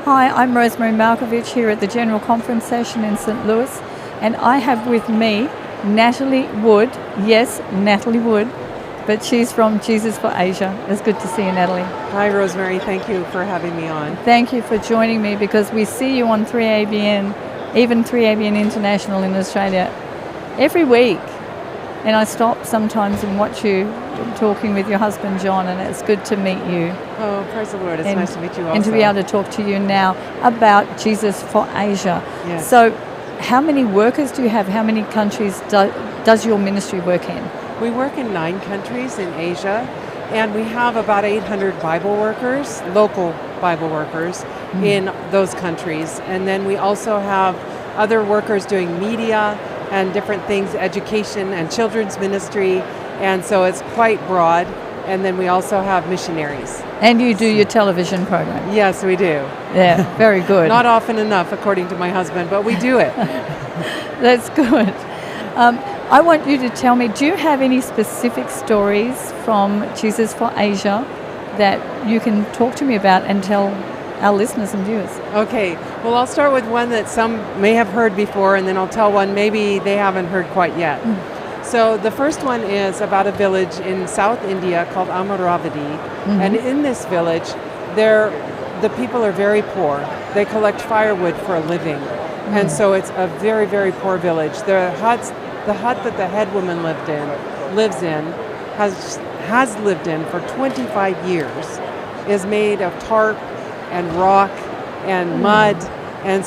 Hi, I'm Rosemary Malkovich here at the General Conference session in St. Louis, and I have with me Natalie Wood. Yes, Natalie Wood, but she's from Jesus for Asia. It's good to see you, Natalie. Hi, Rosemary. Thank you for having me on. Thank you for joining me because we see you on 3ABN, even 3ABN International in Australia, every week. And I stop sometimes and watch you talking with your husband, John, and it's good to meet you. Oh, praise the Lord. It's nice to meet you also. And to be able to talk to you now about Jesus for Asia. Yes. So how many workers do you have? How many countries does your ministry work in? We work in 9 countries in Asia, and we have about 800 Bible workers, local Bible workers, in those countries. And then we also have other workers doing media and different things, education and children's ministry, and so it's quite broad. And then we also have missionaries. And you do your television program? Yes, we do. Yeah, very good. Not often enough, according to my husband, but we do it. That's good. I want you to tell me, do you have any specific stories from Jesus for Asia that you can talk to me about and tell our listeners and viewers? Okay, well, I'll start with one that some may have heard before, and then I'll tell one maybe they haven't heard quite yet. So the first one is about a village in South India called Amaravati, and in this village, the people are very poor. They collect firewood for a living, and so it's a very, very poor village. The hut that the head woman has lived in for 25 years is made of tarp and rock and mud, and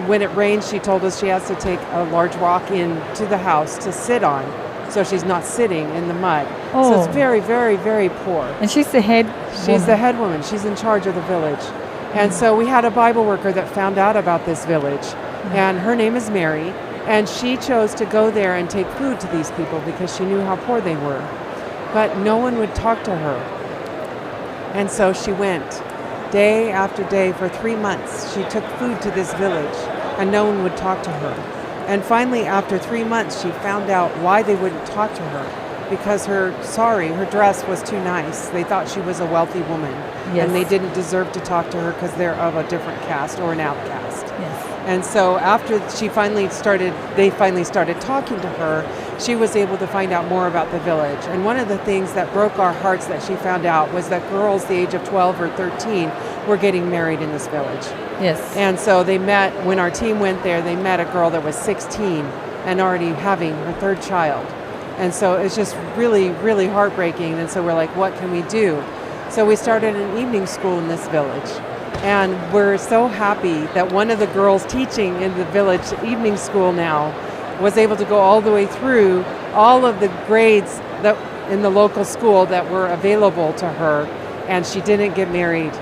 when it rains, she told us she has to take a large rock into the house to sit on, so she's not sitting in the mud. So it's very, very, very poor. And she's the head She's the head woman. She's in charge of the village. And so we had a Bible worker that found out about this village, and her name is Mary, and she chose to go there and take food to these people because she knew how poor they were. But no one would talk to her. And so she went. Day after day for 3 months, she took food to this village, and no one would talk to her. And finally, after 3 months, she found out why they wouldn't talk to her, because her dress was too nice. They thought she was a wealthy woman, and they didn't deserve to talk to her because they're of a different caste or an outcast. And so after they finally started talking to her, she was able to find out more about the village. And one of the things that broke our hearts that she found out was that girls the age of 12 or 13 were getting married in this village. Yes. And so they met, when our team went there, they met a girl that was 16 and already having her 3rd child. And so it's just really, really heartbreaking. And so we're like, what can we do? So we started an evening school in this village. And we're so happy that one of the girls teaching in the village evening school now was able to go all the way through all of the grades that in the local school that were available to her, and she didn't get married.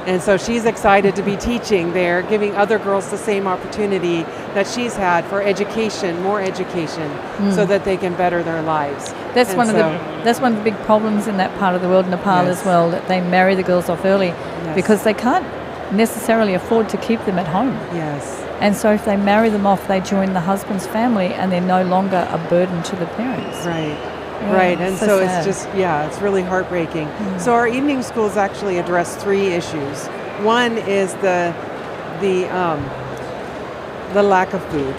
And so she's excited to be teaching there, giving other girls the same opportunity that she's had for education, more education, so that they can better their lives. That's one of the big problems in that part of the world, Nepal as well, that they marry the girls off early because they can't necessarily afford to keep them at home. Yes. And so if they marry them off, they join the husband's family and they're no longer a burden to the parents. Right. Yeah, right. And so sad. it's just, it's really heartbreaking. So our evening schools actually address 3 issues. One is the lack of food.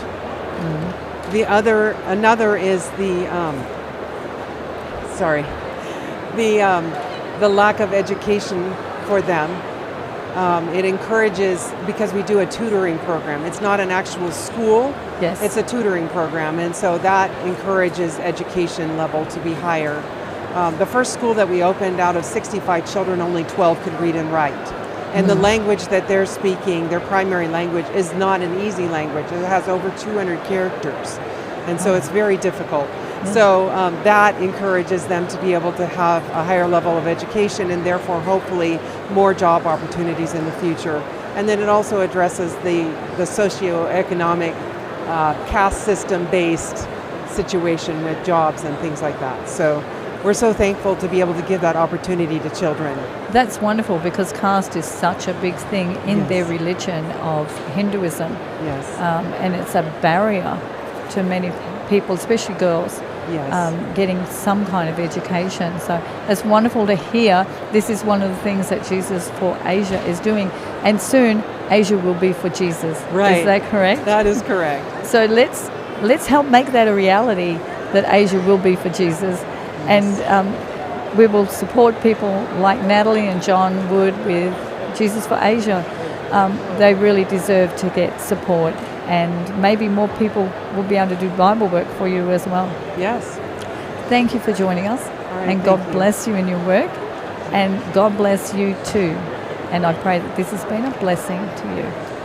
Another is the lack of education for them. It encourages, because we do a tutoring program. It's not an actual school. Yes. It's a tutoring program, and so that encourages education level to be higher. The first school that we opened, out of 65 children, only 12 could read and write. And the language that they're speaking, their primary language, is not an easy language. It has over 200 characters, and so it's very difficult. So that encourages them to be able to have a higher level of education and therefore hopefully more job opportunities in the future. And then it also addresses the socioeconomic caste system-based situation with jobs and things like that. So we're so thankful to be able to give that opportunity to children. That's wonderful, because caste is such a big thing in their religion of Hinduism. Yes. And it's a barrier to many people, especially girls, Yes. getting some kind of education. So it's wonderful to hear this is one of the things that Jesus for Asia is doing. And soon Asia will be for Jesus. Right. Is that correct? That is correct. So let's help make that a reality, that Asia will be for Jesus. Yes. And we will support people like Natalie and John Wood with Jesus for Asia. They really deserve to get support, and maybe more people will be able to do Bible work for you as well. Yes. Thank you for joining us, All right, and thank God you. bless you in your work, and God bless you too. And I pray that this has been a blessing to you.